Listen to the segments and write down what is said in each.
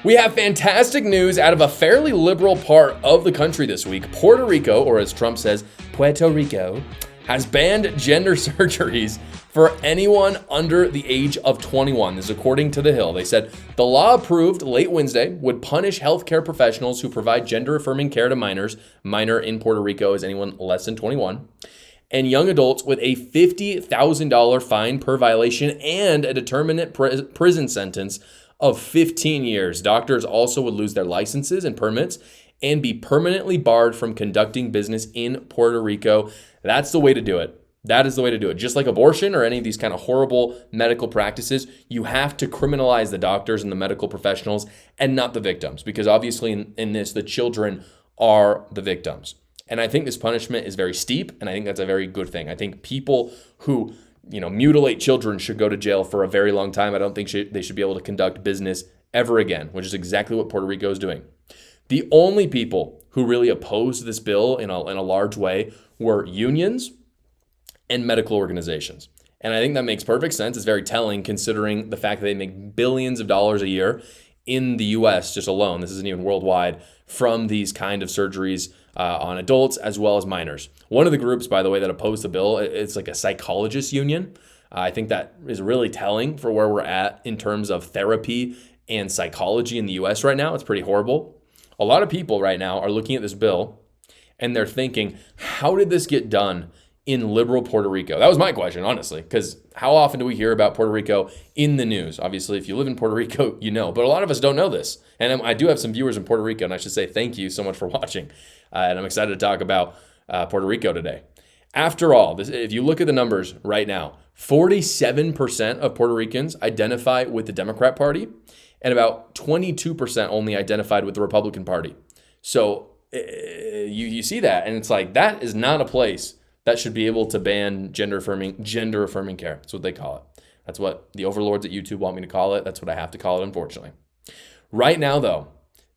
We have fantastic news out of a fairly liberal part of the country this week. Puerto Rico, or as Trump says, Puerto Rico, has banned gender surgeries for anyone under the age of 21. This is according to The Hill. They said the law approved late Wednesday would punish healthcare professionals who provide gender-affirming care to minors. Minor in Puerto Rico is anyone less than 21. And young adults with a $50,000 fine per violation and a determinate prison sentence of 15 years. Doctors also would lose their licenses and permits and be permanently barred from conducting business in Puerto Rico. That's the way to do it. That is the way to do it. Just like abortion or any of these kind of horrible medical practices, you have to criminalize the doctors and the medical professionals and not the victims, because obviously in this, the children are the victims. And I think this punishment is very steep, and I think that's a very good thing. I think people who mutilate children should go to jail for a very long time. I don't think they should be able to conduct business ever again, which is exactly what Puerto Rico is doing. The only people who really opposed this bill in a large way were unions and medical organizations. And I think that makes perfect sense. It's very telling considering the fact that they make billions of dollars a year in the US just alone. This isn't even worldwide, from these kind of surgeries on adults as well as minors. One of the groups, by the way, that opposed the bill, it's like a psychologist union. I think that is really telling for where we're at in terms of therapy and psychology in the US right now. It's pretty horrible. A lot of people right now are looking at this bill and they're thinking, how did this get done in liberal Puerto Rico? That was my question, honestly, because how often do we hear about Puerto Rico in the news? Obviously, if you live in Puerto Rico, you know, but a lot of us don't know this. And I do have some viewers in Puerto Rico, and I should say thank you so much for watching. And I'm excited to talk about Puerto Rico today. After all, if you look at the numbers right now, 47% of Puerto Ricans identify with the Democrat Party, and about 22% only identified with the Republican Party. So you see that, and it's like, that is not a place that should be able to ban gender affirming care. That's what they call it. That's what the overlords at YouTube want me to call it. That's what I have to call it, unfortunately. Right now, though,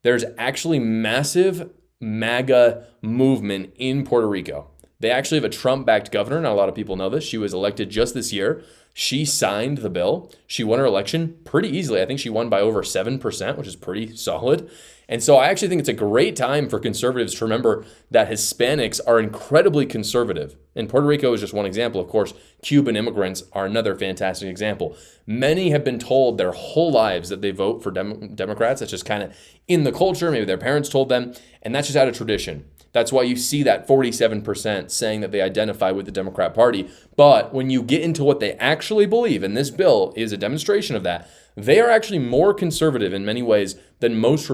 there's actually massive MAGA movement in Puerto Rico. They actually have a Trump-backed governor. Not a lot of people know this. She was elected just this year. She signed the bill. She won her election pretty easily. I think she won by over 7%, which is pretty solid. And so I actually think it's a great time for conservatives to remember that Hispanics are incredibly conservative. And Puerto Rico is just one example. Of course, Cuban immigrants are another fantastic example. Many have been told their whole lives that they vote for Democrats. That's just kind of in the culture. Maybe their parents told them, and that's just out of tradition. That's why you see that 47% saying that they identify with the Democrat Party. But when you get into what they actually believe, and this bill is a demonstration of that, they are actually more conservative in many ways than most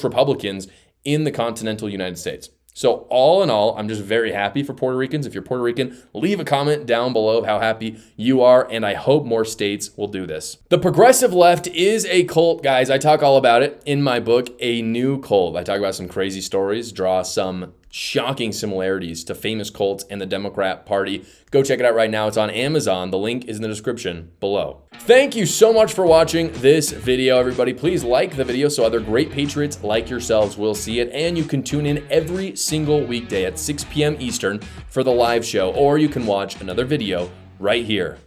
Republicans in the continental United States. So all in all, I'm just very happy for Puerto Ricans. If you're Puerto Rican, leave a comment down below of how happy you are, and I hope more states will do this. The progressive left is a cult, guys. I talk all about it in my book, A New Cult. I talk about some crazy stories, draw some shocking similarities to famous cults and the Democrat Party. Go check it out right now. It's on Amazon. The link is in the description below. Thank you so much for watching this video, everybody. Please like the video so other great patriots like yourselves will see it. And you can tune in every single weekday at 6 p.m. Eastern for the live show, or you can watch another video right here.